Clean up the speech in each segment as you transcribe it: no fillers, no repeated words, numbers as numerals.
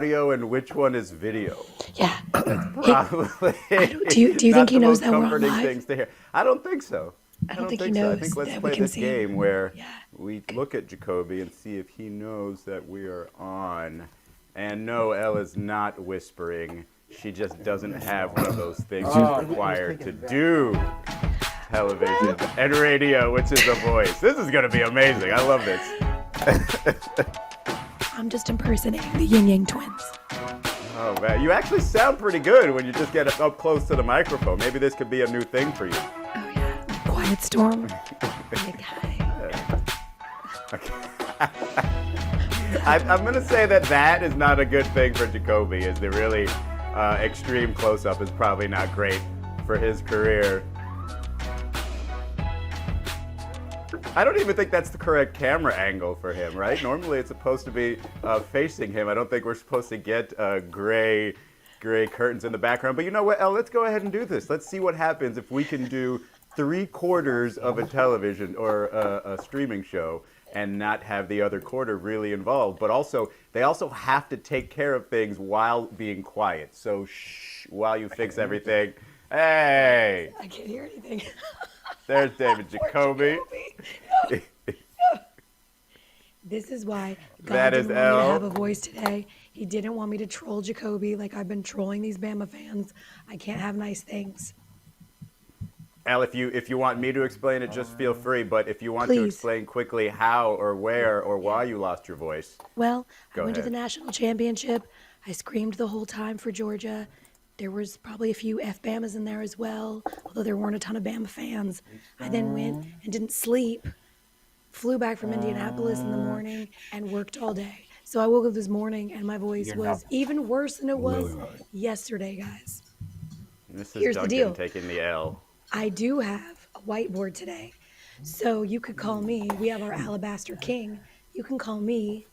audio and which one is video? Yeah. Probably. Do you think he knows that we're on comforting live? things to hear. I don't think so. I don't think he so. I knows think let's that play we can this see game him. where Yeah. we look at Jacoby and see if he knows that we are on. And no, Elle is not whispering. She just doesn't have one of those things she's required to do. Television and radio, which is a voice. This is going to be amazing. I love this. I'm just impersonating the Yin Yang twins. Oh, man. You actually sound pretty good when you just get up close to the microphone. Maybe this could be a new thing for you. Oh, yeah. Quiet storm. Like, hi. Okay. I'm going to say that is not a good thing for Jacoby, is the really extreme close-up is probably not great for his career. I don't even think that's the correct camera angle for him, right? Normally it's supposed to be facing him. I don't think we're supposed to get gray curtains in the background. But you know what, Elle, let's go ahead and do this. Let's see what happens if we can do 3/4 of a television or a streaming show and not have the other quarter really involved. But also, they also have to take care of things while being quiet. So shh, while you fix everything. Hey! I can't hear anything. There's David Jacoby. No. This is why God That is didn't want me to Elle. have a voice today. He didn't want me to troll Jacoby like I've been trolling these Bama fans. I can't have nice things. Elle, if you want me to explain it, just feel free. But if you want to Please. explain quickly how or where or why you lost your voice, Well, Go I went to the ahead. national championship. I screamed the whole time for Georgia. There was probably a few F-Bamas in there as well, although there weren't a ton of Bama fans. I then went and didn't sleep, flew back from Indianapolis in the morning, and worked all day. So I woke up this morning and my voice was even worse than it was yesterday, guys. this Here's is the Duncan deal. taking the L. I do have a whiteboard today. So you could call me, we have our Alabaster King. You can call me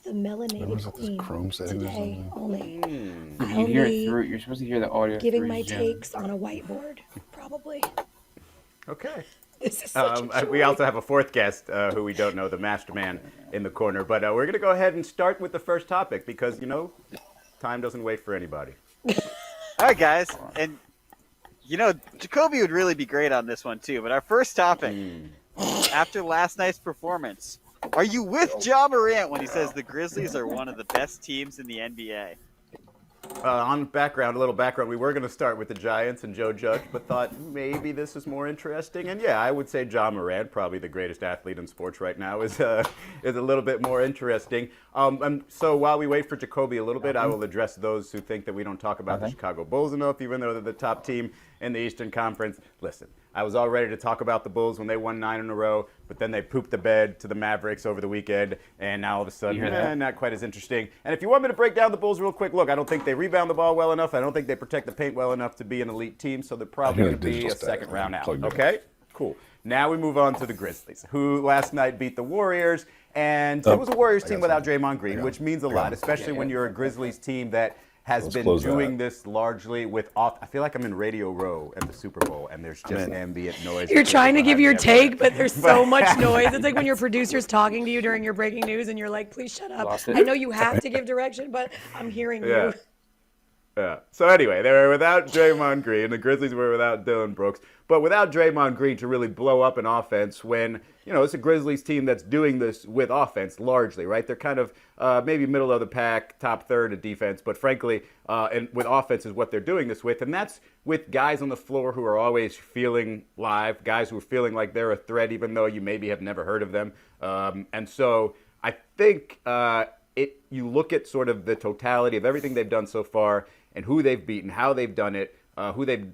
the melanated queen Chrome settings or today something. only. You hear it through. You're supposed to hear the audio. Giving through my Zoom. takes on a whiteboard, probably. Okay. This is such a We joy. also have a fourth guest who we don't know, the master man in the corner. But we're going to go ahead and start with the first topic because, you know, time doesn't wait for anybody. All right, guys, and you know Jacoby would really be great on this one too. But our first topic, after last night's performance, are you with Ja Morant when he says the Grizzlies are one of the best teams in the NBA? On background, a little background, we were going to start with the Giants and Joe Judge, but thought maybe this is more interesting. And yeah, I would say Ja Morant, probably the greatest athlete in sports right now, is a little bit more interesting. And so while we wait for Jacoby a little bit, I will address those who think that we don't talk about the Chicago Bulls enough, even though they're the top team in the Eastern Conference. Listen, I was all ready to talk about the Bulls when they won 9 in a row, but then they pooped the bed to the Mavericks over the weekend, and now all of a sudden, not quite as interesting. And if you want me to break down the Bulls real quick, look, I don't think they rebound the ball well enough. I don't think they protect the paint well enough to be an elite team, so they're probably going to be a second round out. Okay? Cool. Now we move on to the Grizzlies, who last night beat the Warriors, and it was a Warriors team without Draymond Green, which means a lot, especially when you're a Grizzlies team that has been doing this largely with off. I feel like I'm in Radio Row at the Super Bowl, and there's just ambient noise. You're trying to give your take, but there's so much noise. It's like when your producer's talking to you during your breaking news, and you're like, please shut up. I know you have to give direction, but I'm hearing you. Yeah. So anyway, they were without Draymond Green. The Grizzlies were without Dylan Brooks. But without Draymond Green to really blow up an offense when, you know, it's a Grizzlies team that's doing this with offense largely, right? They're kind of maybe middle of the pack, top third of defense. But frankly, and with offense is what they're doing this with. And that's with guys on the floor who are always feeling live, guys who are feeling like they're a threat even though you maybe have never heard of them. And so I think you look at sort of the totality of everything they've done so far and who they've beaten, how they've done it, who they've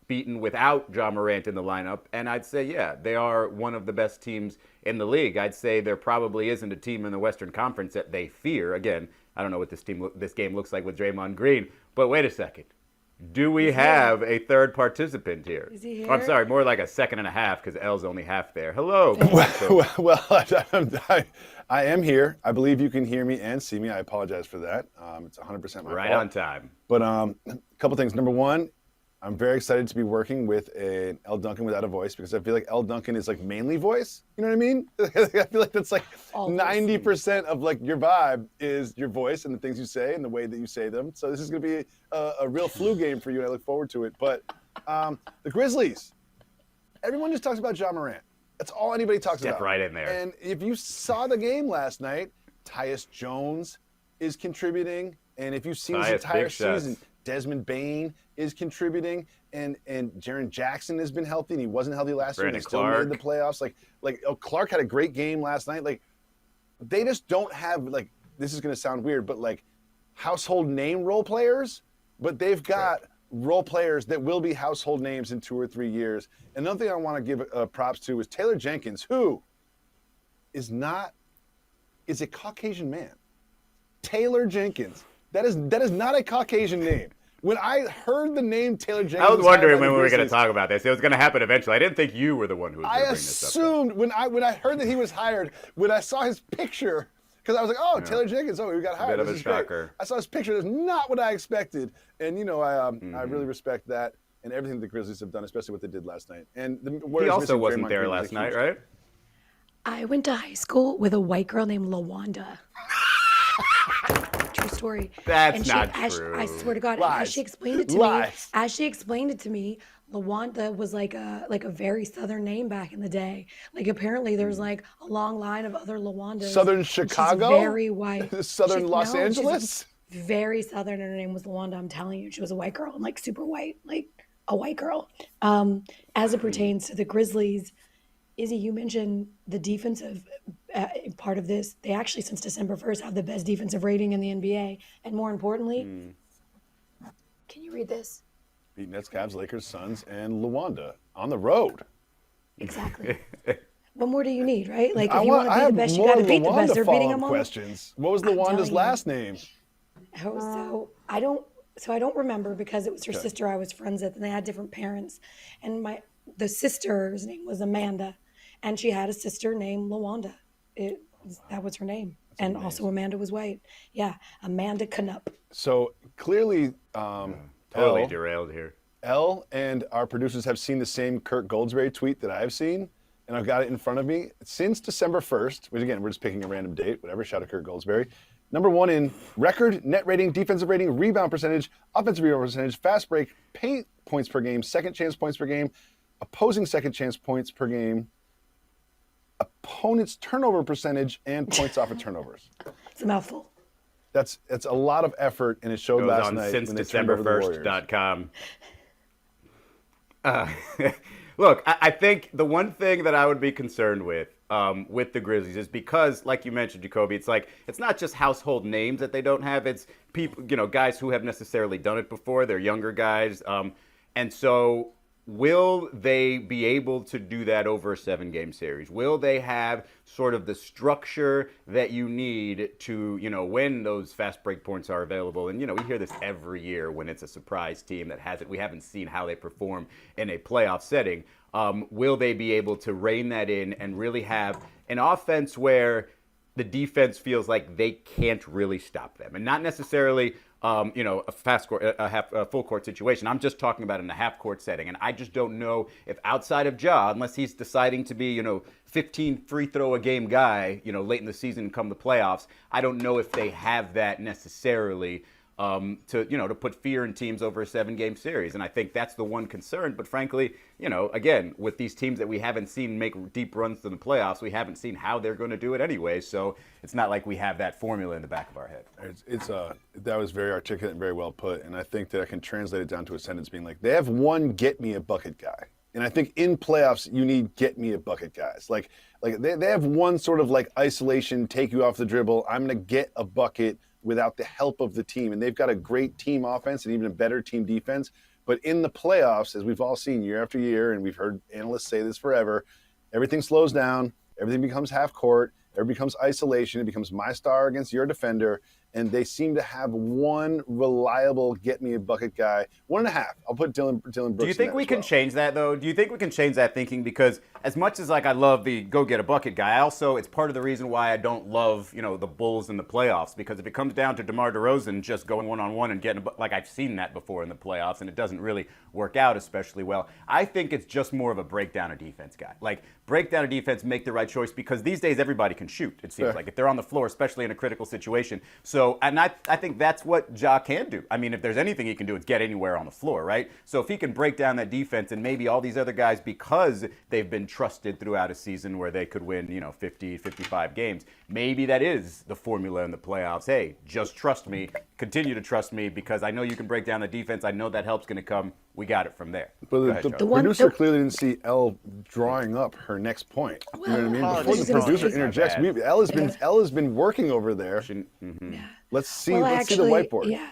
beaten without Ja Morant in the lineup, and I'd say, yeah, they are one of the best teams in the league. I'd say there probably isn't a team in the Western Conference that they fear. Again, I don't know what this game looks like with Draymond Green, but wait a second. Do we have a third participant here? Is he Oh, I'm here? sorry, more like a second and a half because Elle's only half there. Hello. Well, I am here. I believe you can hear me and see me. I apologize for that. It's 100% my Right fault. on time. But a couple things. Number one, I'm very excited to be working with an Elle Duncan without a voice because I feel like Elle Duncan is like mainly voice. You know what I mean? I feel like that's like 90% of like your vibe is your voice and the things you say and the way that you say them. So this is going to be a real flu game for you, and I look forward to it. But the Grizzlies, everyone just talks about Ja Morant. That's all anybody talks about. Step right in there. And if you saw the game last night, Tyus Jones is contributing, and if you've seen this entire season, Desmond Bane is contributing, and Jaren Jackson has been healthy, and he wasn't healthy last year, and they still made the playoffs. Clark had a great game last night. Like, they just don't have, like, this is going to sound weird, but like household name role players, but they've got role players that will be household names in 2 or 3 years. Another thing I want to give props to is Taylor Jenkins, who is a Caucasian man. Taylor Jenkins. That is not a Caucasian name. When I heard the name Taylor Jenkins, I was wondering when we were going to talk about this. It was going to happen eventually. I didn't think you were the one who was going to bring this up. I assumed when I heard that he was hired, when I saw his picture, because I was like, oh, Taylor Jenkins, he got hired. Bit of a shocker. I saw his picture. That's not what I expected. And, I really respect that and everything the Grizzlies have done, especially what they did last night. And he also wasn't there last night, right? I went to high school with a white girl named LaWanda. True story. That's not true. I swear to God, Lies. as she explained it to me, LaWanda was like a very Southern name back in the day. Like, apparently there's like a long line of other LaWandas. Southern Chicago? She's very white. Southern Los Angeles? Very Southern, and her name was LaWanda. I'm telling you, she was a white girl, and like super white, like a white girl. As it pertains to the Grizzlies, Izzy, you mentioned the defensive part of this. They actually, since December 1st, have the best defensive rating in the NBA. And more importantly, can you read this? Beat Nets, Cavs, Lakers, Suns, and Luanda on the road. Exactly. What more do you need, right? Like, if you want to be the best, you got to beat the best. They're beating them all. Questions. What was Luanda's last name? So I don't remember, because it was her sister I was friends with, and they had different parents. And the sister's name was Amanda, and she had a sister named LaWanda. That was her name. That's and amazing. Also Amanda was white. Yeah, Amanda Canup. So clearly, totally derailed here. Elle and our producers have seen the same Kirk Goldsberry tweet that I've seen, and I've got it in front of me. Since December 1st, which again, we're just picking a random date, whatever, shout out Kirk Goldsberry. Number 1 in record, net rating, defensive rating, rebound percentage, offensive rebound percentage, fast break, paint points per game, second chance points per game, opposing second chance points per game, opponent's turnover percentage, and points off of turnovers. It's a mouthful. That's a lot of effort, and it showed last night. Since DecemberFirst.com. Look, I think the one thing that I would be concerned with the Grizzlies is because, like you mentioned, Jacoby, it's not just household names that they don't have. It's people, guys who have necessarily done it before. They're younger guys, and so will they be able to do that over a 7-game series? Will they have sort of the structure that you need to, when those fast break points are available? And, we hear this every year when it's a surprise team that has it. We haven't seen how they perform in a playoff setting. Will they be able to rein that in and really have an offense where the defense feels like they can't really stop them? And not necessarily a fast court, a full court situation. I'm just talking about in a half court setting. And I just don't know if outside of Ja, unless he's deciding to be, 15 free throw a game guy, late in the season come the playoffs, I don't know if they have that necessarily to put fear in teams over a 7-game series. And I think that's the one concern. But frankly, again, with these teams that we haven't seen make deep runs to the playoffs, we haven't seen how they're going to do it anyway. So it's not like we have that formula in the back of our head. That was very articulate and very well put. And I think that I can translate it down to a sentence being like, they have one get me a bucket guy. And I think in playoffs, you need get me a bucket guys. Like they have one sort of like isolation, take you off the dribble. I'm going to get a bucket without the help of the team. And they've got a great team offense and even a better team defense. But in the playoffs, as we've all seen year after year, and we've heard analysts say this forever, everything slows down, everything becomes half court, everything becomes isolation, it becomes my star against your defender, and they seem to have one reliable get-me-a-bucket guy. 1.5. I'll put Dylan Brooks in. Do you think we can change that, though? Do you think we can change that thinking? Because as much as like I love the go get a bucket guy, it's part of the reason why I don't love the Bulls in the playoffs, because if it comes down to DeMar DeRozan just going one-on-one and getting like I've seen that before in the playoffs and it doesn't really work out especially well. I think it's just more of a breakdown of defense guy. Like breakdown of defense, make the right choice, because these days everybody can shoot. It seems like if they're on the floor, especially in a critical situation. So and I think that's what Ja can do. I mean, if there's anything he can do, it's get anywhere on the floor, right? So if he can break down that defense, and maybe all these other guys, because they've been trusted throughout a season where they could win 50, 55 games, maybe that is the formula in the playoffs. Hey, just trust me, continue to trust me, because I know you can break down the defense. I know that help's going to come. We got it from there. But the producer clearly didn't see Elle drawing up her next point. You know what I mean? Before the producer interjects, Elle has been working over there. Yeah. Let's see the whiteboard. Yeah.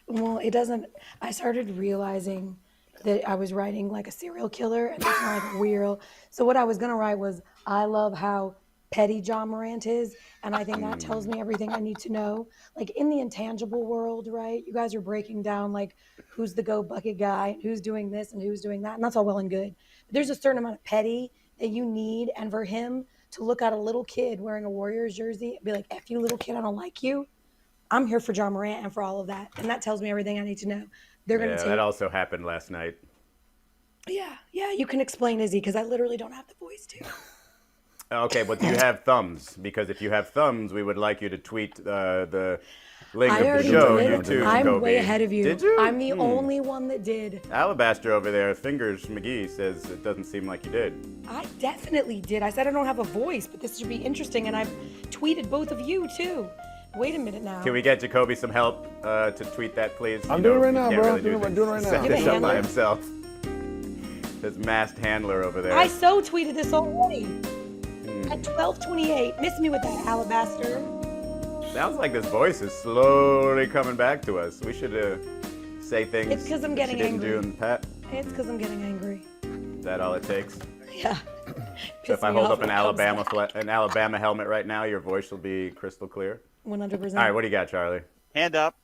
Well, it doesn't. I started realizing that I was writing like a serial killer, and it's not like real. So what I was gonna write was, I love how petty Ja Morant is, and I think that tells me everything I need to know. Like in the intangible world, right? You guys are breaking down like who's the go bucket guy, who's doing this and who's doing that, and that's all well and good. But there's a certain amount of petty that you need, and for him to look at a little kid wearing a Warriors jersey and be like, "F you, little kid, I don't like you." I'm here for Ja Morant and for all of that, and that tells me everything I need to know. They're gonna take. That also happened last night. Yeah. You can explain, Izzy, because I literally don't have the voice to. Okay, but do you have thumbs? Because if you have thumbs, we would like you to tweet the link of the show. I'm way ahead of you. Did you? I'm the only one that did. Alabaster over there, Fingers McGee, says it doesn't seem like you did. I definitely did. I said I don't have a voice, but this should be interesting, and I've tweeted both of you too. Wait a minute now. Can we get Jacoby some help to tweet that, please? I'm doing it right now, bro. I'm doing it right now. Set this up by himself. His masked handler over there. I so tweeted this already. At 12:28. Miss me with that, Alabaster. Sounds like this voice is slowly coming back to us. We should say things. It's because I'm getting angry. It's because I'm getting angry. Is that all it takes? Yeah. So if I hold up an Alabama helmet right now, your voice will be crystal clear? 100%. All right, what do you got, Charlie? Hand up.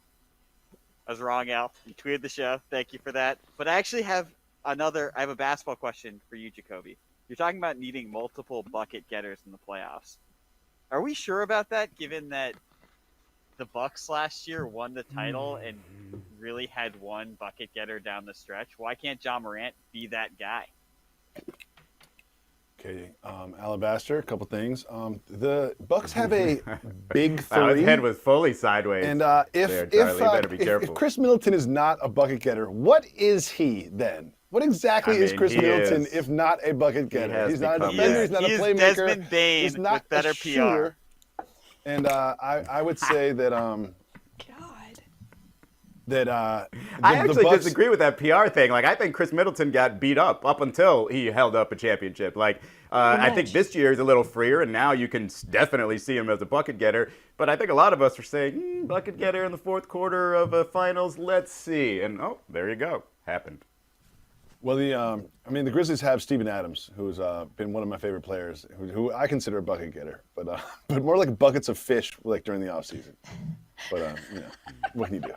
I was wrong, Al. You tweeted the show. Thank you for that. But I actually have I have a basketball question for you, Jacoby. You're talking about needing multiple bucket getters in the playoffs. Are we sure about that, given that the Bucks last year won the title and really had one bucket getter down the stretch? Why can't Ja Morant be that guy? Okay, Alabaster, a couple things. The Bucks have a big three. Wow, his head was fully sideways. And if Chris Middleton is not a bucket getter, what is he then? What exactly is Chris Middleton if not a bucket getter? He's not a defender. He's not a playmaker. He's Desmond Bane he's not with better a shooter. PR. And I would say that I actually disagree with that PR thing. Like, I think Chris Middleton got beat up until he held up a championship. Like, I think this year is a little freer, and now you can definitely see him as a bucket getter. But I think a lot of us are saying, bucket getter in the fourth quarter of a finals, let's see. And, there you go. Happened. Well, the Grizzlies have Steven Adams, who's been one of my favorite players, who I consider a bucket getter, but more like buckets of fish, like during the offseason. But what can you do?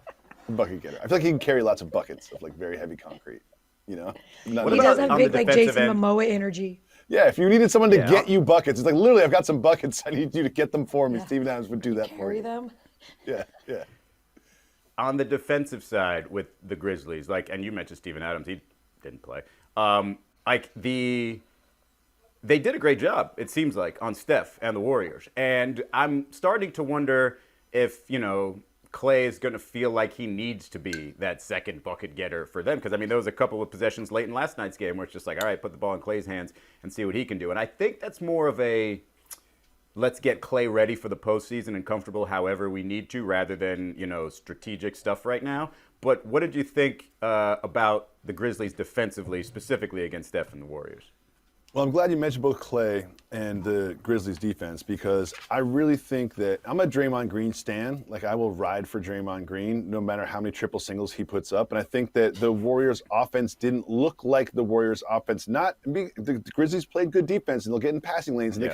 Bucket getter. I feel like he can carry lots of buckets of like very heavy concrete. He does have big like Jason Momoa energy. Yeah, if you needed someone to get you buckets, it's like literally, I've got some buckets. I need you to get them for me. Yeah. Steven Adams would do that for you. Carry them. Yeah. On the defensive side with the Grizzlies, and you mentioned Steven Adams, he didn't play. They did a great job, it seems like, on Steph and the Warriors. And I'm starting to wonder if, Clay is going to feel like he needs to be that second bucket getter for them. Because, there was a couple of possessions late in last night's game where it's just like, all right, put the ball in Clay's hands and see what he can do. And I think that's more of a let's get Clay ready for the postseason and comfortable however we need to, rather than, strategic stuff right now. But what did you think about the Grizzlies defensively, specifically against Steph and the Warriors? Well, I'm glad you mentioned both Clay and the Grizzlies defense, because I really think that I'm a Draymond Green stan. Like, I will ride for Draymond Green no matter how many triple singles he puts up. And I think that the Warriors offense didn't look like the Warriors offense. The Grizzlies played good defense, and they'll get in passing lanes, and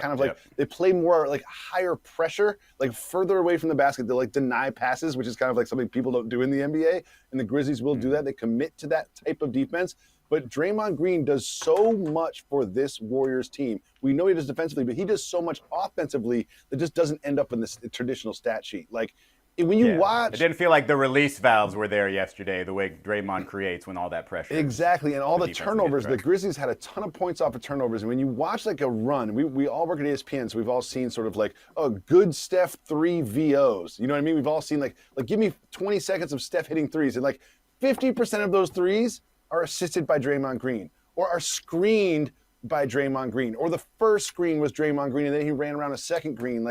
they play more like higher pressure, like further away from the basket. They'll deny passes, which is kind of like something people don't do in the NBA. And the Grizzlies will do that. They commit to that type of defense. But Draymond Green does so much for this Warriors team. We know he does defensively, but he does so much offensively that just doesn't end up in the traditional stat sheet. Like, when you watch, it didn't feel like the release valves were there yesterday, the way Draymond creates when all that pressure. Exactly, and all the turnovers. The Grizzlies had a ton of points off of turnovers. And when you watch like a run, we all work at ESPN, so we've all seen sort of like, oh, good Steph 3 VOs. You know what I mean? We've all seen like give me 20 seconds of Steph hitting threes, and like 50% of those threes are assisted by Draymond Green or are screened by Draymond Green, or the first screen was Draymond Green, and then he ran around a second screen.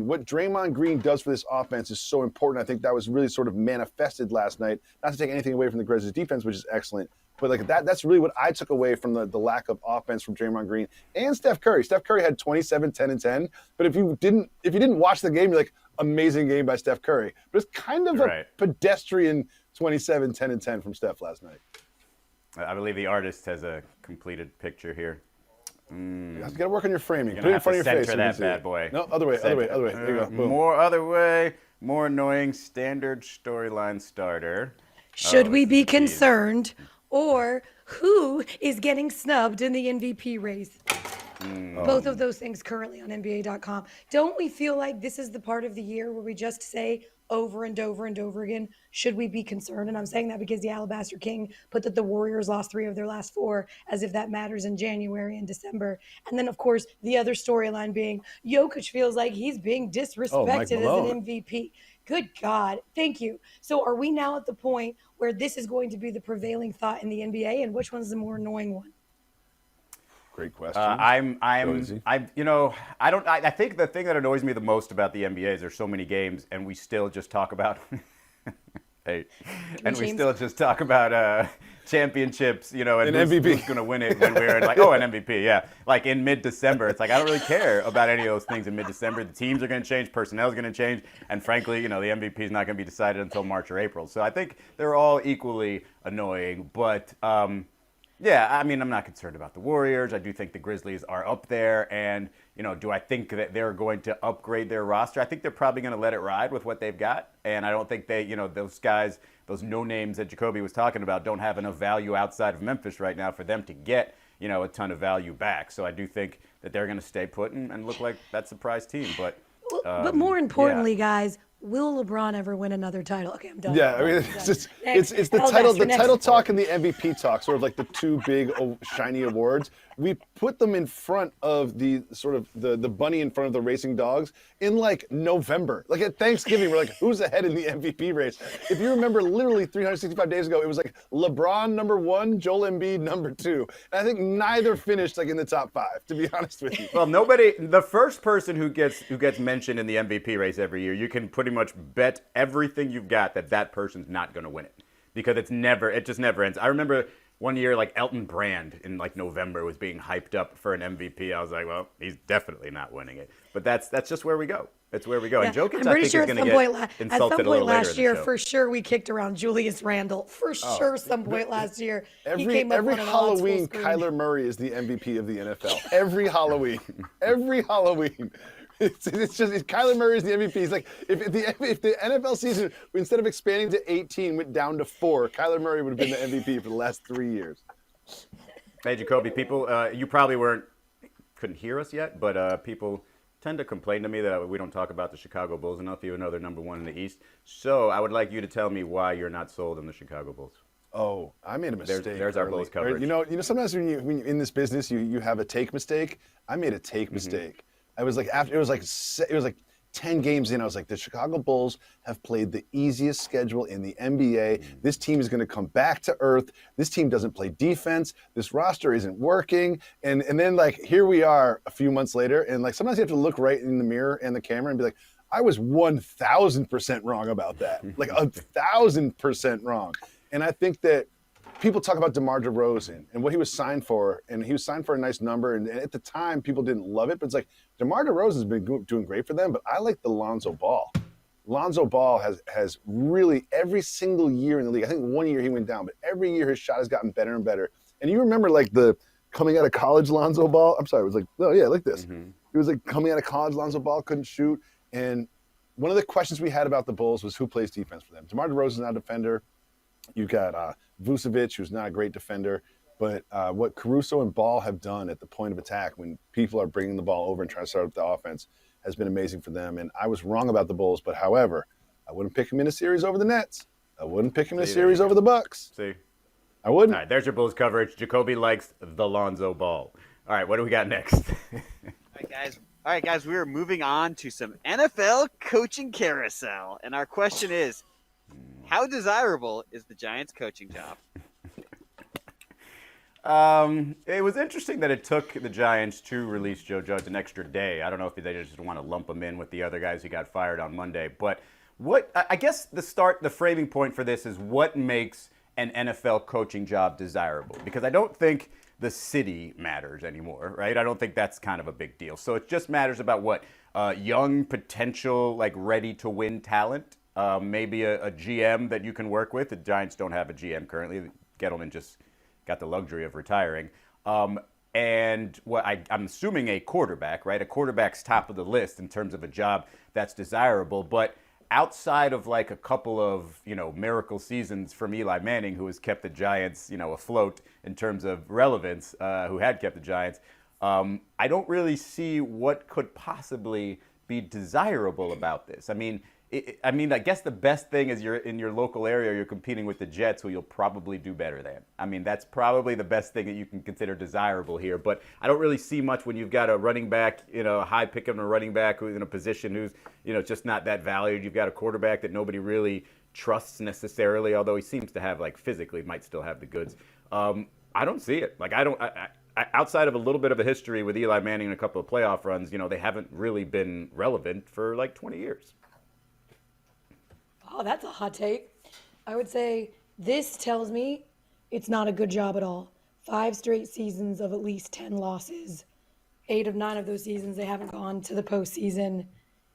What Draymond Green does for this offense is so important. I think that was really sort of manifested last night. Not to take anything away from the Grizzlies defense, which is excellent, but like that's really what I took away from the lack of offense from Draymond Green and Steph Curry. Steph Curry had 27, 10, and 10, but if you didn't watch the game, you're like, amazing game by Steph Curry. But it's kind of a pedestrian 27, 10, and 10 from Steph last night. I believe the artist has a completed picture here. You got to work on your framing. You're Put it in front of your face. Center that bad boy. No, other way. There you go. Boom. More other way. More annoying standard storyline starter. Should we be concerned, or who is getting snubbed in the MVP race? Both of those things currently on NBA.com. Don't we feel like this is the part of the year where we just say over and over and over again, should we be concerned? And I'm saying that because the Alabaster King put that the Warriors lost 3 of their last 4, as if that matters in January and December. And then, of course, the other storyline being Jokic feels like he's being disrespected as an MVP. Good God. Thank you. So are we now at the point where this is going to be the prevailing thought in the NBA, and which one's the more annoying one? Great question. I think the thing that annoys me the most about the NBA is there's so many games and we still just talk about championships, and who's going to win it when we're like, an MVP, yeah. Like in mid-December, it's like I don't really care about any of those things in mid-December. The teams are going to change, personnel is going to change, and frankly, the MVP is not going to be decided until March or April. So I think they're all equally annoying, but I'm not concerned about the Warriors. I do think the Grizzlies are up there. And, do I think that they're going to upgrade their roster? I think they're probably going to let it ride with what they've got. And I don't think they, those guys, those no names that Jacoby was talking about, don't have enough value outside of Memphis right now for them to get, a ton of value back. So I do think that they're going to stay put and look like that surprise team. But more importantly, guys, will LeBron ever win another title? Okay, I'm done. Yeah, I mean, it's the title talk and the MVP talk, sort of like the two big shiny awards. We put them in front of the sort of the bunny in front of the racing dogs in like November. Like at Thanksgiving, we're like, who's ahead in the MVP race? If you remember, literally 365 days ago, it was like LeBron number 1, Joel Embiid number 2. And I think neither finished like in the top 5, to be honest with you. Well, the first person who gets mentioned in the MVP race every year, you can pretty much bet everything you've got that person's not going to win it, because it just never ends. I remember one year, like Elton Brand in like November was being hyped up for an MVP. I was like, well, he's definitely not winning it. But that's just where we go. It's where we go. Yeah, And Jokic, I think, is going to get insulted a little later. At some point last year, for sure, we kicked around Julius Randle. For sure, some point last year, he came up every on an Halloween, Kyler Murray is the MVP of the NFL. Every Halloween. It's just Kyler Murray is the MVP. He's like, if the NFL season, instead of expanding to 18, went down to 4, Kyler Murray would have been the MVP for the last 3 years. Hey, Jacoby, people, you probably couldn't hear us yet, but people tend to complain to me that we don't talk about the Chicago Bulls enough, even though they're number 1 in the East. So I would like you to tell me why you're not sold on the Chicago Bulls. Oh, I made a mistake. There's our Bulls coverage. You know, sometimes when you're in this business, you have a take mistake. I made a take mistake. I was like, it was like 10 games in, I was like, the Chicago Bulls have played the easiest schedule in the NBA. This team is going to come back to earth. This team doesn't play defense. This roster isn't working. And then like, here we are a few months later. And like, sometimes you have to look right in the mirror and the camera and be like, I was 1,000% wrong about that. Like 1,000% wrong. And I think that people talk about DeMar DeRozan and what he was signed for, and he was signed for a nice number. And at the time, people didn't love it, but it's like DeMar DeRozan's been doing great for them. But I like the Lonzo Ball. Lonzo Ball has really every single year in the league. I think 1 year he went down, but every year his shot has gotten better and better. And you remember like the coming out of college Lonzo Ball? I'm sorry, it was like, oh yeah, like this. It was like coming out of college Lonzo Ball couldn't shoot. And one of the questions we had about the Bulls was who plays defense for them. DeMar DeRozan's not a defender. You've got Vucevic, who's not a great defender. But what Caruso and Ball have done at the point of attack when people are bringing the ball over and trying to start up the offense has been amazing for them. And I was wrong about the Bulls, but however, I wouldn't pick him in a series over the Nets. I wouldn't pick him in a series over the Bucks. See? I wouldn't. All right, there's your Bulls coverage. Jacoby likes the Lonzo Ball. All right, what do we got next? All right, guys, we are moving on to some NFL coaching carousel. And our question is, how desirable is the Giants coaching job? It was interesting that it took the Giants to release Joe Judge an extra day. I don't know if they just want to lump him in with the other guys who got fired on Monday. But I guess the framing point for this is what makes an NFL coaching job desirable. Because I don't think the city matters anymore, right? I don't think that's kind of a big deal. So it just matters about what young, potential, like ready-to-win talent. Maybe a GM that you can work with. The Giants don't have a GM currently. Gettleman just got the luxury of retiring. And what I'm assuming a quarterback, right? A quarterback's top of the list in terms of a job that's desirable. But outside of like a couple of, miracle seasons from Eli Manning, who has kept the Giants, afloat in terms of relevance, who had kept the Giants, I don't really see what could possibly be desirable about this. I guess the best thing is you're in your local area, you're competing with the Jets, who you'll probably do better than. That's probably the best thing that you can consider desirable here. But I don't really see much when you've got a running back, a high pick on a running back who's in a position who's, just not that valued. You've got a quarterback that nobody really trusts necessarily, although he seems to have, physically might still have the goods. I don't see it. Outside of a little bit of a history with Eli Manning and a couple of playoff runs, they haven't really been relevant for 20 years. Oh, that's a hot take. I would say this tells me it's not a good job at all. 5 straight seasons of at least 10 losses. 8 of 9 of those seasons, they haven't gone to the postseason.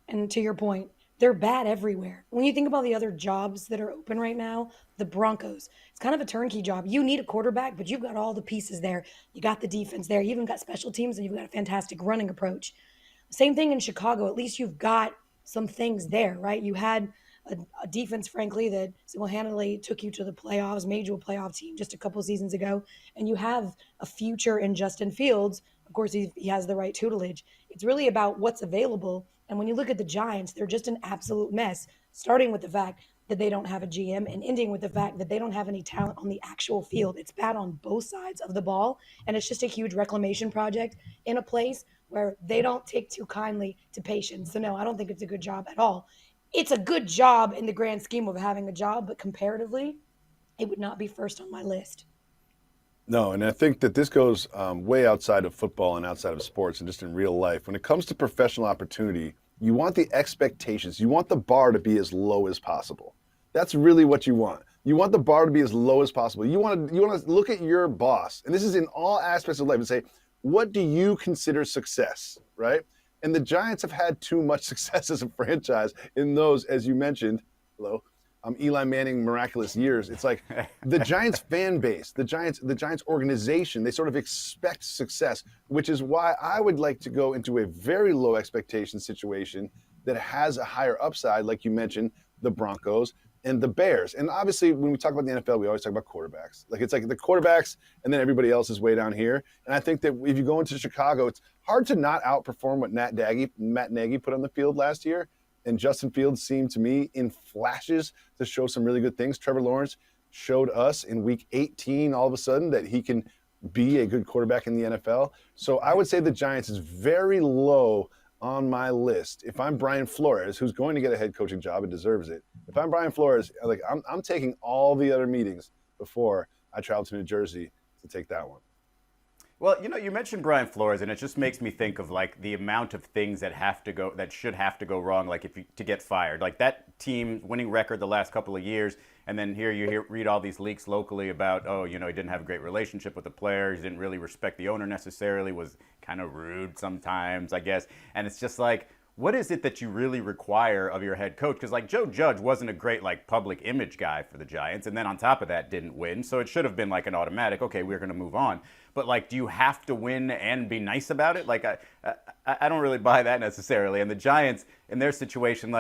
And to your point, they're bad everywhere. When you think about the other jobs that are open right now, the Broncos, it's kind of a turnkey job. You need a quarterback, but you've got all the pieces there. You got the defense there. You even got special teams, and you've got a fantastic running approach. Same thing in Chicago. At least you've got some things there, right? You had a defense, frankly, that single-handedly took you to the playoffs, made you a playoff team just a couple seasons ago, and you have a future in Justin Fields. Of course, he has the right tutelage. It's really about what's available, and when you look at the Giants, they're just an absolute mess, starting with the fact that they don't have a GM and ending with the fact that they don't have any talent on the actual field. It's bad on both sides of the ball, and it's just a huge reclamation project in a place where they don't take too kindly to patience. So, no, I don't think it's a good job at all. It's a good job in the grand scheme of having a job, but comparatively, it would not be first on my list. No, and I think that this goes way outside of football and outside of sports and just in real life. When it comes to professional opportunity, you want the expectations. You want the bar to be as low as possible. That's really what you want. You want the bar to be as low as possible. You want to look at your boss, and this is in all aspects of life, and say, what do you consider success, right? And the Giants have had too much success as a franchise in those, as you mentioned, Eli Manning miraculous years. It's like the Giants fan base, the Giants organization, they sort of expect success, which is why I would like to go into a very low expectation situation that has a higher upside, like you mentioned, the Broncos and the Bears. And obviously, when we talk about the NFL, we always talk about quarterbacks. It's like the quarterbacks and then everybody else is way down here. And I think that if you go into Chicago, it's hard to not outperform what Matt Nagy put on the field last year. And Justin Fields seemed to me in flashes to show some really good things. Trevor Lawrence showed us in week 18 all of a sudden that he can be a good quarterback in the NFL. So I would say the Giants is very low on my list. If I'm Brian Flores, who's going to get a head coaching job and deserves it, if I'm Brian Flores, I'm taking all the other meetings before I travel to New Jersey to take that one. Well, you mentioned Brian Flores, and it just makes me think of the amount of things that should have to go wrong, to get fired. That team winning record the last couple of years, and then here you read all these leaks locally about, he didn't have a great relationship with the players, didn't really respect the owner necessarily, was kind of rude sometimes, I guess. And it's just what is it that you really require of your head coach? Because Joe Judge wasn't a great public image guy for the Giants, and then on top of that didn't win, so it should have been an automatic, okay, we're going to move on. But do you have to win and be nice about it? I don't really buy that necessarily. And the Giants, in their situation,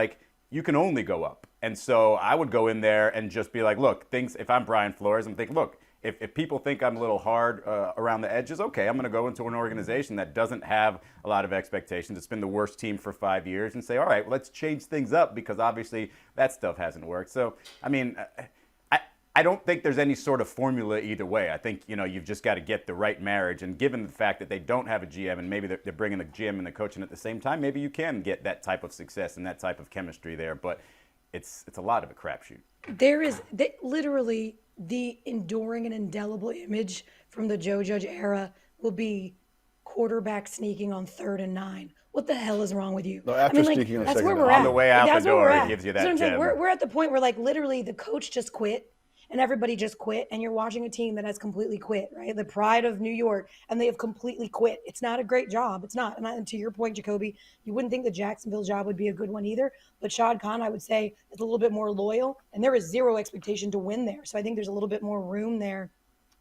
you can only go up. And so I would go in there and just be like, look, if I'm Brian Flores, I'm thinking, look, if people think I'm a little hard around the edges, okay, I'm going to go into an organization that doesn't have a lot of expectations. It's been the worst team for 5 years, and say, all right, well, let's change things up, because obviously that stuff hasn't worked. So, I mean, I don't think there's any sort of formula either way. I think, you've just got to get the right marriage. And given the fact that they don't have a GM, and maybe they're bringing the GM and the coach in at the same time, maybe you can get that type of success and that type of chemistry there. But it's a lot of a crapshoot. There is literally the enduring and indelible image from the Joe Judge era will be quarterback sneaking on 3rd and 9. What the hell is wrong with you? No, after sneaking on that's second where down. we're at. On the way out That's the where door, we're it at. gives you That's that what I'm saying. gem. We're at the point where literally the coach just quit and everybody just quit, and you're watching a team that has completely quit, right? The pride of New York, and they have completely quit. It's not a great job. It's not. And to your point, Jacoby, you wouldn't think the Jacksonville job would be a good one either. But Shad Khan, I would say, is a little bit more loyal, and there is zero expectation to win there. So I think there's a little bit more room there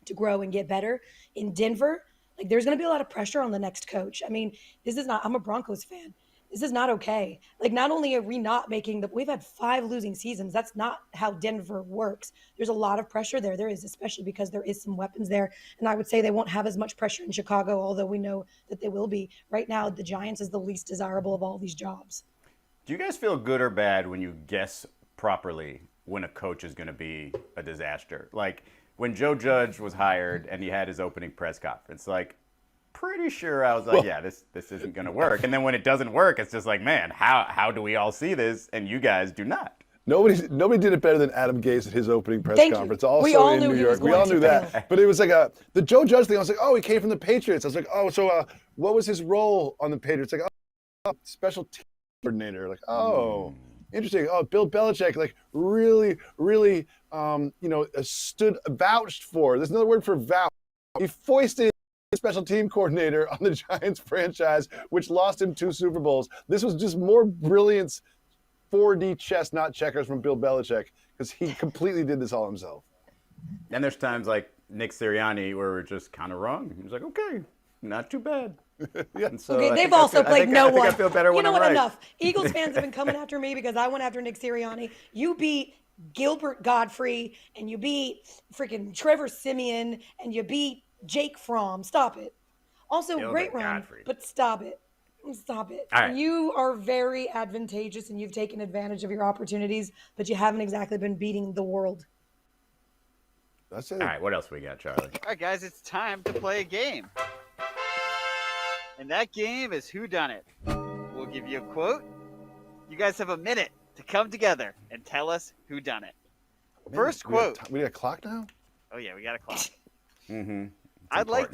to grow and get better. In Denver, there's going to be a lot of pressure on the next coach. I mean, I'm a Broncos fan. This is not okay. Not only are we not we've had 5 losing seasons. That's not how Denver works. There's a lot of pressure there. There is, especially because there is some weapons there. And I would say they won't have as much pressure in Chicago, although we know that they will be. Right now, the Giants is the least desirable of all these jobs. Do you guys feel good or bad when you guess properly when a coach is going to be a disaster? Like when Joe Judge was hired and he had his opening press conference, pretty sure I was like, yeah, this isn't going to work. And then when it doesn't work, it's just like, man, how do we all see this and you guys do not? Nobody did it better than Adam Gase at his opening press conference. Also we all in knew New he York. was We going all to knew fail. that. But it was like the Joe Judge thing. I was like, oh, he came from the Patriots. I was like, oh, so what was his role on the Patriots? Like, oh, special team coordinator. Like, oh, interesting. Oh, Bill Belichick, really, really, vouched for. There's another word for vouch. He foisted special team coordinator on the Giants franchise, which lost him 2 Super Bowls. This was just more brilliance, 4D chess, not checkers, from Bill Belichick, because he completely did this all himself. And there's times like Nick Sirianni where we're just kind of wrong. He's like, okay, not too bad. Yeah. So Okay, they've also played no one. I feel better when I'm right. Enough. Eagles fans have been coming after me because I went after Nick Sirianni. You beat Gilbert Godfrey, and you beat freaking Trevor Siemian, and you beat Jake Fromm. Stop it. Also, Gilbert great run, Godfrey. but stop it. Stop it. All right. You are very advantageous, and you've taken advantage of your opportunities, but you haven't exactly been beating the world. That's it. All right, what else we got, Charlie? All right, guys, it's time to play a game. And that game is Whodunnit. We'll give you a quote. You guys have a minute to come together and tell us who done it. First quote. We got a clock now? Oh yeah, we got a clock. Mm-hmm. I'd like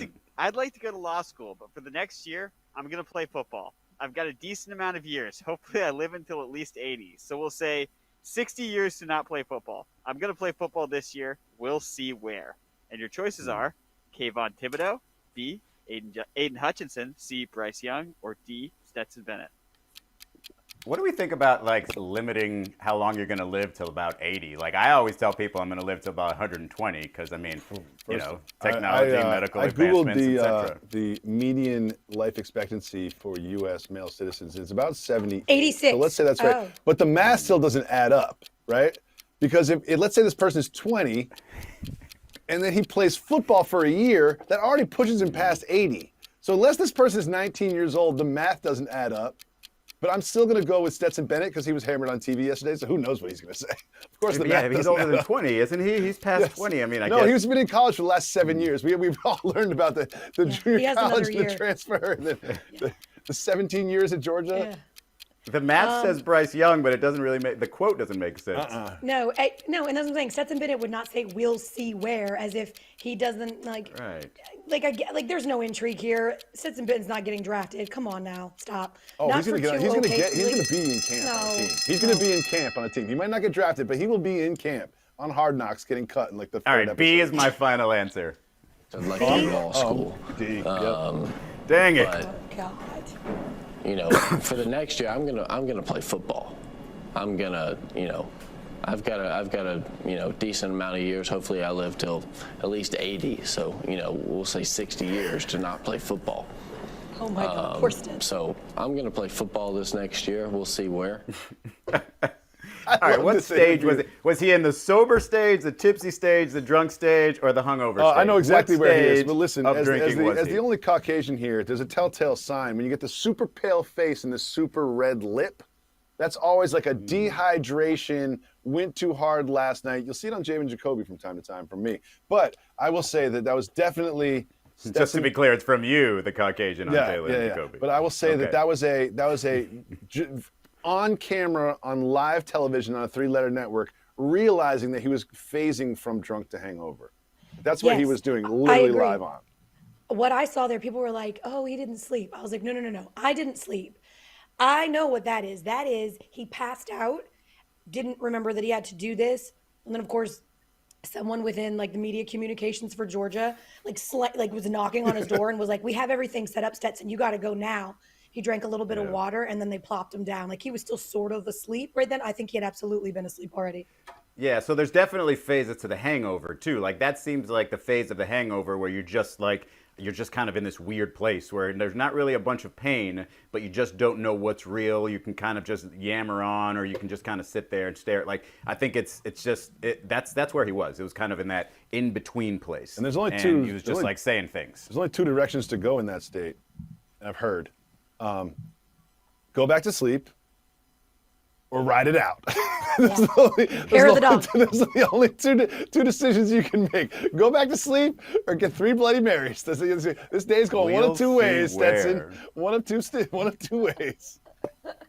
to go to law school, but for the next year, I'm gonna play football. I've got a decent amount of years. Hopefully, I live until at least 80. So we'll say 60 years to not play football. I'm gonna play football this year. We'll see where. And your choices are Kayvon Thibodeau, B. Aiden Hutchinson, C. Bryce Young, or D. Stetson Bennett. What do we think about limiting how long you're going to live till about 80? I always tell people I'm going to live till about 120 because technology, medical advancements, etc. The median life expectancy for U.S. male citizens is about 78. 86. So let's say that's right. Oh. But the math still doesn't add up, right? Because if let's say this person is 20, and then he plays football for a year, that already pushes him past 80. So unless this person is 19 years old, the math doesn't add up. But I'm still going to go with Stetson Bennett because he was hammered on TV yesterday, so who knows what he's going to say. Of course, the math he's older than 20, isn't he? He's past 20. I mean, I guess. No, he's been in college for the last 7 years. We've all learned about the junior college, the transfer, the 17 years at Georgia. Yeah. The math says Bryce Young, but it doesn't really make the quote doesn't make sense. No, and that's what I'm saying. Stetson Bennett would not say "we'll see where" as if he doesn't Right. There's no intrigue here. Stetson Bennett's not getting drafted. Come on now, stop. Oh, not he's going to be in camp No, on a team. He's going to be in camp on a team. He might not get drafted, but he will be in camp on Hard Knocks, getting cut in the third All right, episode. B is my final answer. I'd like to do law school. D. Yep. Dang it. But, Oh, God. for the next year, I'm gonna play football. I'm gonna, I've got a decent amount of years. Hopefully, I live till at least 80. So, we'll say 60 years to not play football. Oh my God, poor Stetson. So I'm gonna play football this next year. We'll see where. All right, what stage was it? Was he in the sober stage, the tipsy stage, the drunk stage, or the hungover stage? I know exactly what where he is. stage But listen, of as drinking was he? the only Caucasian here, there's a telltale sign. When you get the super pale face and the super red lip, that's always like a dehydration, went too hard last night. You'll see it on Javen Jacoby from time to time from me. But I will say that was definitely... Just to be clear, it's from you, the Caucasian on Taylor and Jacoby. But I will say that was a on camera, on live television on a 3-letter network, realizing that he was phasing from drunk to hangover. That's what he was doing, literally live on. What I saw there, people were like, "Oh, he didn't sleep." I was like, "No. I didn't sleep. I know what that is. That is he passed out, didn't remember that he had to do this, and then of course." Someone within like the media communications for Georgia, like was knocking on his door and was like, "We have everything set up, Stetson. You got to go now." He drank a little bit of water and then they plopped him down. Like he was still sort of asleep right then. I think he had absolutely been asleep already. Yeah, so there's definitely phases to the hangover too. Like that seems like the phase of the hangover where you're just kind of in this weird place where there's not really a bunch of pain, but you just don't know what's real. You can kind of just yammer on, or you can just kind of sit there and stare. Like I think that's where he was. It was kind of in that in between place. And there's only two. He was just like saying things. There's only 2 directions to go in that state. I've heard. Go back to sleep, or ride it out. Those are the only two decisions you can make. Go back to sleep or get 3 Bloody Marys. This day is going one of two ways, Stetson. One of two ways.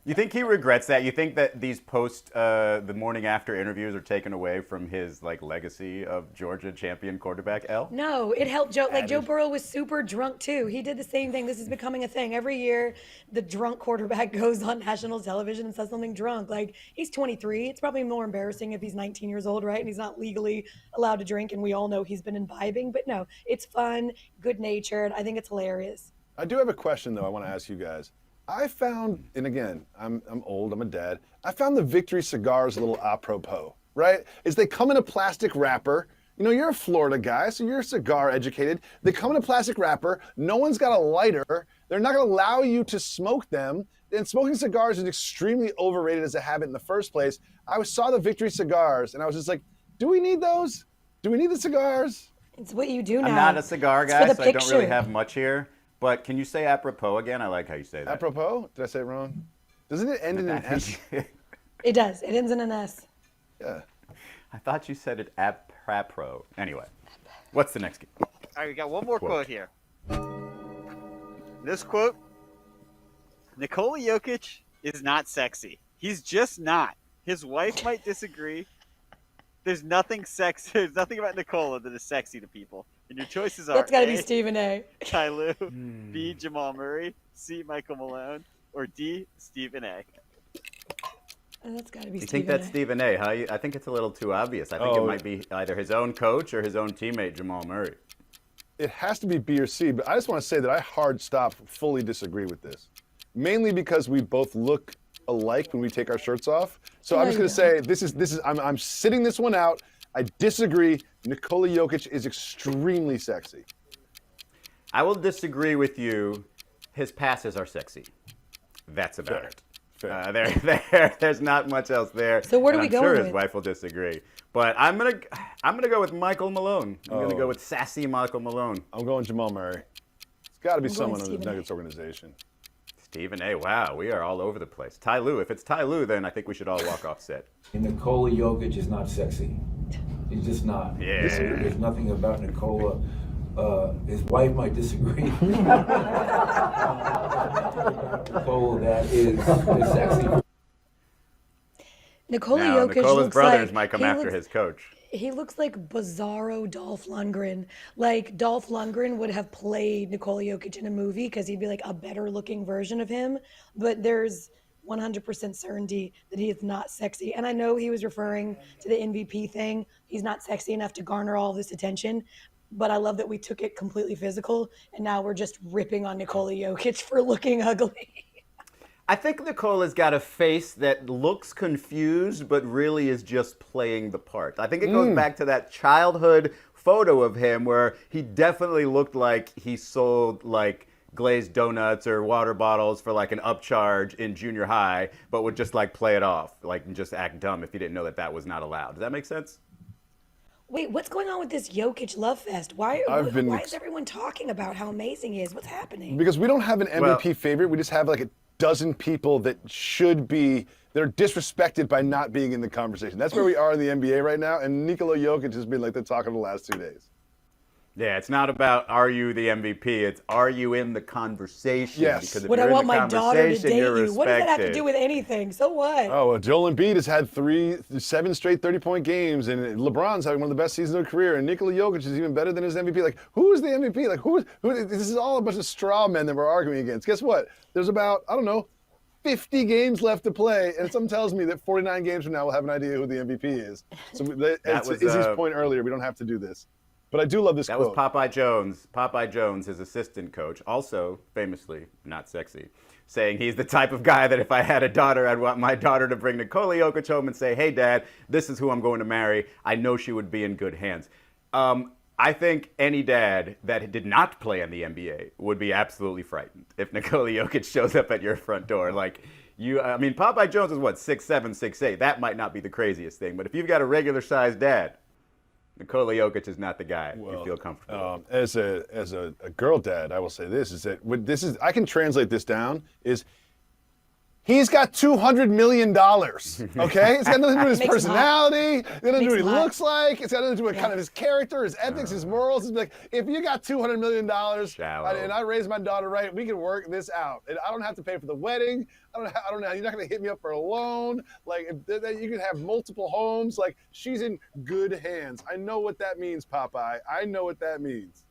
You think he regrets that? You think that these the morning after interviews are taken away from his like legacy of Georgia champion quarterback Elle? No, it helped Joe. Like Joe Burrow was super drunk too. He did the same thing. This is becoming a thing. Every year, the drunk quarterback goes on national television and says something drunk. Like he's 23. It's probably more embarrassing if he's 19 years old, right? And he's not legally allowed to drink. And we all know he's been imbibing. But no, it's fun, good natured. I think it's hilarious. I do have a question though. I want to ask you guys. I found, and again, I'm old, I'm a dad. I found the Victory cigars a little apropos, right? Is they come in a plastic wrapper. You know, you're a Florida guy, so you're cigar educated. They come in a plastic wrapper. No one's got a lighter. They're not going to allow you to smoke them. And smoking cigars is extremely overrated as a habit in the first place. I saw the Victory cigars, and I was just like, do we need those? Do we need the cigars? It's what you do now. I'm not a cigar guy, so I don't really have much here. But can you say apropos again? I like how you say that. Apropos? Did I say it wrong? Doesn't it end in an S? It does. It ends in an S. Yeah. I thought you said it apropos. Anyway, what's the next game? All right, we got one more quote here. This quote, Nikola Jokic is not sexy. He's just not. His wife might disagree. There's nothing sexy. There's nothing about Nikola that is sexy to people. And your choices are That's got to be Stephen A. Ty Lue, B. Jamal Murray, C. Michael Malone, or D. Stephen A. That's got to be Stephen A. You think that's Stephen A, huh? I think it's a little too obvious. I think it might be either his own coach or his own teammate, Jamal Murray. It has to be B or C, but I just want to say that I hard stop fully disagree with this. Mainly because we both look alike when we take our shirts off. So I'm just going to say this is I'm sitting this one out. I disagree. Nikola Jokic is extremely sexy. I will disagree with you. His passes are sexy. That's about it. There's not much else there. So where do we go? I'm sure with? his wife will disagree. But I'm gonna go with Michael Malone. I'm gonna go with sassy Michael Malone. I'm going Jamal Murray. It's got to be someone in the Nuggets organization. Stephen A. Wow, we are all over the place. Ty Lue. If it's Ty Lue, then I think we should all walk off set. And Nikola Jokic is not sexy. He's just not. Yeah. There's nothing about Nikola. His wife might disagree. Nikola, that is sexy. Nikola Now, Jokic Nikola's looks brothers like, might come after his coach. He looks like bizarro Dolph Lundgren. Like Dolph Lundgren would have played Nikola Jokic in a movie because he'd be like a better looking version of him. But there's 100% certainty that he is not sexy. And I know he was referring to the MVP thing. He's not sexy enough to garner all this attention. But I love that we took it completely physical, and now we're just ripping on Nikola Jokic for looking ugly. I think Nikola's got a face that looks confused, but really is just playing the part. I think it goes back to that childhood photo of him where he definitely looked like he sold like glazed donuts or water bottles for like an upcharge in junior high, but would just like play it off, like and just act dumb if he didn't know that that was not allowed. Does that make sense? Wait, what's going on with this Jokic love fest? Why is everyone talking about how amazing he is? What's happening? Because we don't have an MVP favorite. We just have like a dozen people that should be, they're disrespected by not being in the conversation. That's where we are in the NBA right now. And Nikola Jokic has been like the talk of the last 2 days. Yeah, it's not about are you the MVP, it's are you in the conversation? Yes. Because if Would I you're want in the my daughter to date you're you? What does that have to respected. do with anything? So what? Oh, well, Joel Embiid has had 7 straight 30-point games, and LeBron's having one of the best seasons of his career, and Nikola Jokic is even better than his MVP. Like, who is the MVP? Like, who? This is all a bunch of straw men that we're arguing against. Guess what? There's about, I don't know, 50 games left to play, and something tells me that 49 games from now we'll have an idea who the MVP is. So it's Izzy's point earlier, we don't have to do this. But I do love this quote. That was Popeye Jones. Popeye Jones, his assistant coach, also famously not sexy, saying he's the type of guy that if I had a daughter, I'd want my daughter to bring Nikola Jokic home and say, hey, Dad, this is who I'm going to marry. I know she would be in good hands. I think any dad that did not play in the NBA would be absolutely frightened if Nikola Jokic shows up at your front door. Like, I mean, Popeye Jones is what, 6'7", 6'8". That might not be the craziest thing. But if you've got a regular-sized dad, Nikola Jokic is not the guy you feel comfortable with. As a girl dad, I will say this, is that I can translate this down, is he's got $200 million, okay? It's got nothing to do with his personality. It's got nothing to do with what he looks like. It's got nothing to do with kind of his character, his ethics, his morals. It's like, if you got $200 million and I raise my daughter right, we can work this out. And I don't have to pay for the wedding. I don't know. You're not going to hit me up for a loan. Like, you can have multiple homes. Like, she's in good hands. I know what that means, Popeye. I know what that means.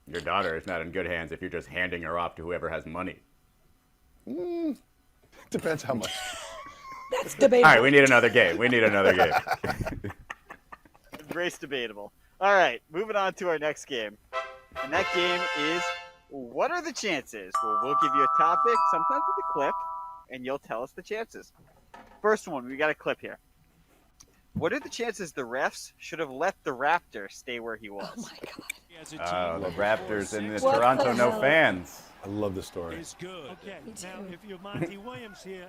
Your daughter is not in good hands if you're just handing her off to whoever has money. Depends how much. That's debatable. All right, we need another game. Race debatable. All right, moving on to our next game. And that game is, what are the chances? Well, we'll give you a topic, sometimes with a clip, and you'll tell us the chances. First one, we got a clip here. What are the chances the refs should have let the Raptor stay where he was? Oh my God. Oh, the Raptors in Toronto, no fans. I love this story. Is good. Okay, now if you're Monty Williams here,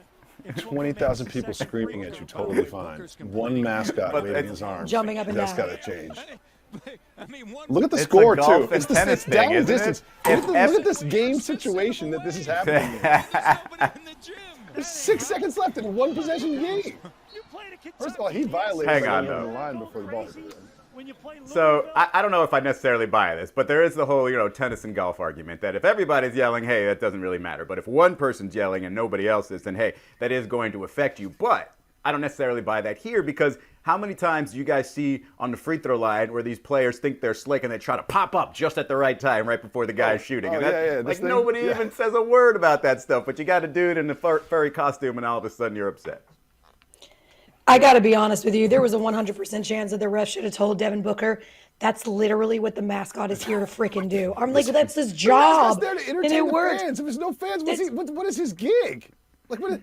20,000 people screaming at you, totally fine. One mascot waving his arms. Jumping up and That's down. got to change. I mean, Look at the It's score, a golf too. and tennis it's thing, down isn't distance. it? Look at this game situation that this is happening in. There's 6 seconds left in a one-possession game. First of all, he violated Hang on, though. the line before the ball was in. So I don't know if I necessarily buy this, but there is the whole, tennis and golf argument that if everybody's yelling, hey, that doesn't really matter. But if one person's yelling and nobody else is, then hey, that is going to affect you. But I don't necessarily buy that here because how many times do you guys see on the free throw line where these players think they're slick and they try to pop up just at the right time right before the guy's shooting? And like nobody even says a word about that stuff, but you got a dude in a furry costume and all of a sudden you're upset. I got to be honest with you. There was a 100% chance that the ref should have told Devin Booker, that's literally what the mascot is here to freaking do. I'm like, that's his job. There to entertain and it the worked. fans. If there's no fans, what is his gig? Like, what is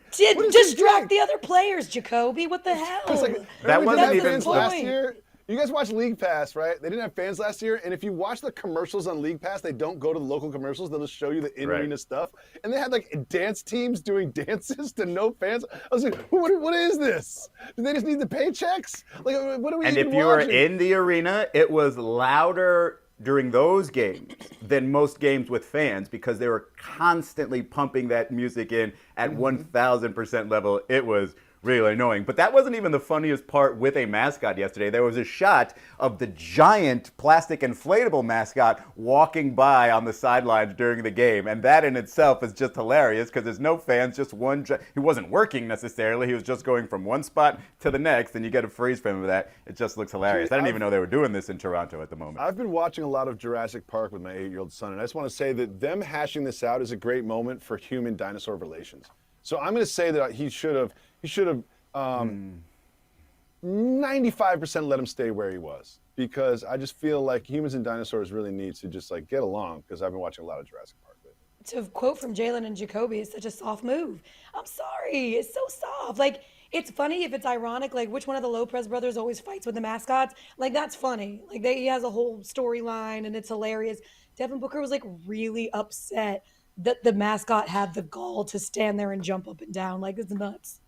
distract the other players, Jacoby. What the hell? It's like, that wasn't even fans last year. You guys watched League Pass, right? They didn't have fans last year, and if you watch the commercials on League Pass, they don't go to the local commercials. They'll just show you the in-arena stuff. And they had like dance teams doing dances to no fans. I was like, what is this? Do they just need the paychecks? Like, what are we? And even if you were watching? in the arena, it was louder during those games than most games with fans because they were constantly pumping that music in at 1,000% level. It was really annoying. But that wasn't even the funniest part with a mascot yesterday. There was a shot of the giant plastic inflatable mascot walking by on the sidelines during the game. And that in itself is just hilarious because there's no fans, just one. He wasn't working necessarily. He was just going from one spot to the next. And you get a freeze frame of that. It just looks hilarious. I didn't even know they were doing this in Toronto at the moment. I've been watching a lot of Jurassic Park with my 8-year-old son. And I just want to say that them hashing this out is a great moment for human-dinosaur relations. So I'm going to say that he should have 95% let him stay where he was because I just feel like humans and dinosaurs really need to just like get along because I've been watching a lot of Jurassic Park lately. To quote from Jalen and Jacoby, it's such a soft move. I'm sorry, it's so soft. Like It's funny if it's ironic, like which one of the Lopez brothers always fights with the mascots. Like that's funny. Like he has a whole storyline and it's hilarious. Devin Booker was like really upset that the mascot had the gall to stand there and jump up and down. Like it's nuts.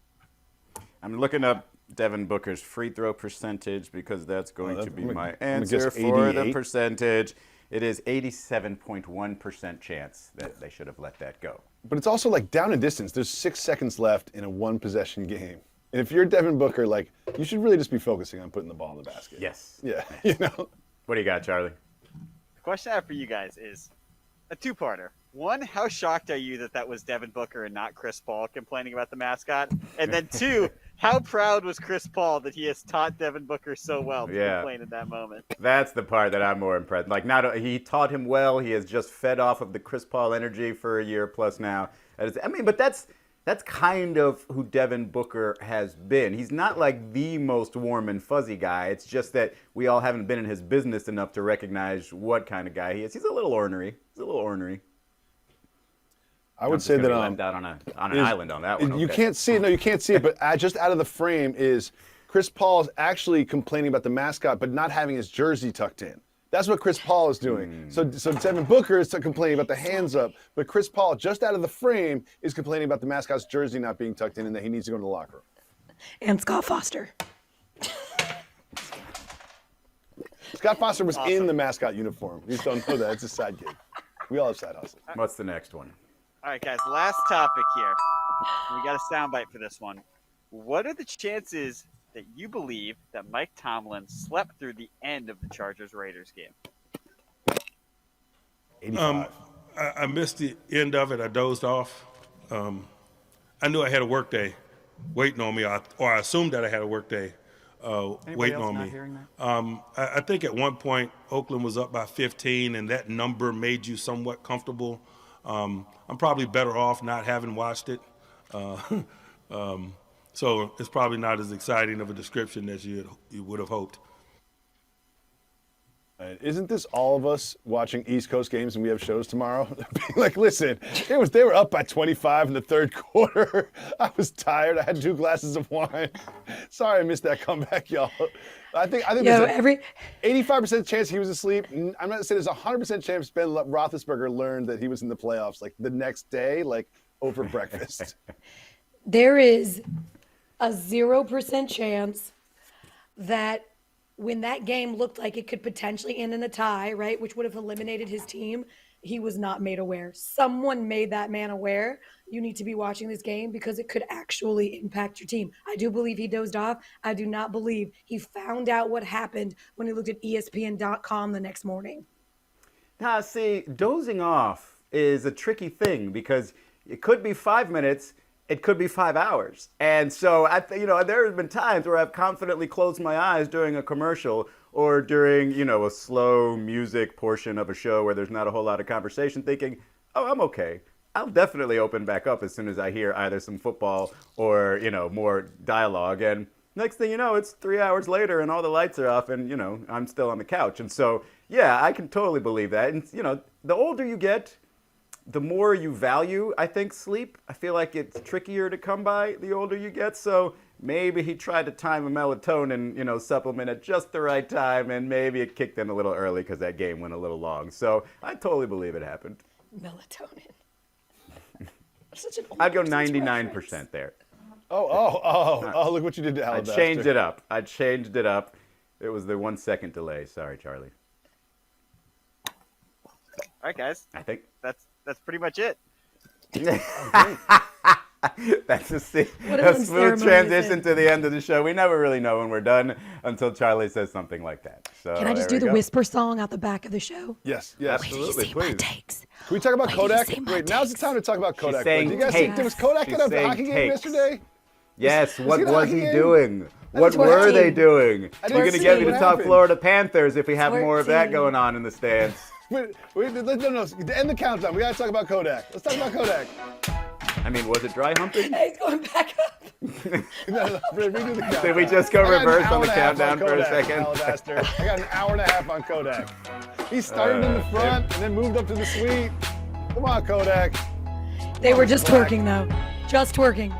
I'm looking up Devin Booker's free throw percentage because that's going to be my answer guess for 88. the percentage. It is 87.1% chance that they should have let that go. But it's also like down and distance. There's 6 seconds left in a 1-possession game. And if you're Devin Booker, like, you should really just be focusing on putting the ball in the basket. Yes. Yeah, you know. What do you got, Charlie? The question I have for you guys is a two-parter. One, how shocked are you that was Devin Booker and not Chris Paul complaining about the mascot? And then two, how proud was Chris Paul that he has taught Devin Booker so well to complain in that moment? That's the part that I'm more impressed. Like, he taught him well. He has just fed off of the Chris Paul energy for a year plus now. But that's kind of who Devin Booker has been. He's not like the most warm and fuzzy guy. It's just that we all haven't been in his business enough to recognize what kind of guy he is. He's a little ornery. I would say that left out on an island on that one. You okay. can't see it. No, you can't see it. But just out of the frame is Chris Paul's actually complaining about the mascot, but not having his jersey tucked in. That's what Chris Paul is doing. So Devin Booker is complaining about the hands up, but Chris Paul, just out of the frame, is complaining about the mascot's jersey not being tucked in and that he needs to go to the locker room. And Scott Foster. Scott Foster was in the mascot uniform. You just don't know that. It's a side gig. We all have side hustles. What's the next one? All right, guys, last topic here. We got a soundbite for this one. What are the chances that you believe that Mike Tomlin slept through the end of the Chargers-Raiders game? 85. I missed the end of it. I dozed off. I knew I had a work day waiting on me, or I assumed that I had a work day waiting on me. I think at one point Oakland was up by 15, and that number made you somewhat comfortable. I'm probably better off not having watched it. So it's probably not as exciting of a description as you would have hoped. Isn't this all of us watching East Coast games and we have shows tomorrow? Being like, listen, they were up by 25 in the third quarter. I was tired. I had 2 glasses of wine. Sorry I missed that comeback, y'all. I think there's 85% chance he was asleep. I'm not saying there's 100% chance Ben Roethlisberger learned that he was in the playoffs like the next day, like over breakfast. There is a 0% chance that when that game looked like it could potentially end in a tie, right, which would have eliminated his team, he was not made aware. Someone made that man aware. You need to be watching this game because it could actually impact your team. I do believe he dozed off. I do not believe he found out what happened when he looked at ESPN.com the next morning. Now, see, dozing off is a tricky thing because it could be 5 minutes. It could be 5 hours. And so, there have been times where I've confidently closed my eyes during a commercial or during, a slow music portion of a show where there's not a whole lot of conversation thinking, oh, I'm okay. I'll definitely open back up as soon as I hear either some football or, more dialogue. And next thing you know, it's 3 hours later and all the lights are off and, I'm still on the couch. And so, yeah, I can totally believe that. And, the older you get, the more you value, I think, sleep. I feel like it's trickier to come by the older you get. So maybe he tried to time a melatonin, supplement at just the right time, and maybe it kicked in a little early because that game went a little long. So I totally believe it happened. Melatonin. Such an old I'd go person's 99% reference. there. Oh, look what you did to Alabaster. I changed it up. It was the 1 second delay. Sorry, Charlie. All right, guys. I think that's pretty much it. That's a smooth transition to the end of the show. We never really know when we're done until Charlie says something like that. So can I just do the whisper song out the back of the show? Yes, absolutely. Please. My takes. Can we talk about Kodak? Wait, now's the time to talk about Kodak. Saying Did you guys takes. was Kodak at a hockey game yesterday? Yes, what he was he game? doing? What were they doing? You're going to get me to talk happened. Florida Panthers if we have more of that going on in the stands. No, end the countdown. We got to talk about Kodak. Let's talk about Kodak. I mean, was it dry humping? Hey, it's going back up. Redo the countdown. Did we just go reverse on the countdown for a second? Alabaster. I got an hour and a half on Kodak. He started in the front and then moved up to the suite. Come on, Kodak. They were just twerking, though. Just twerking.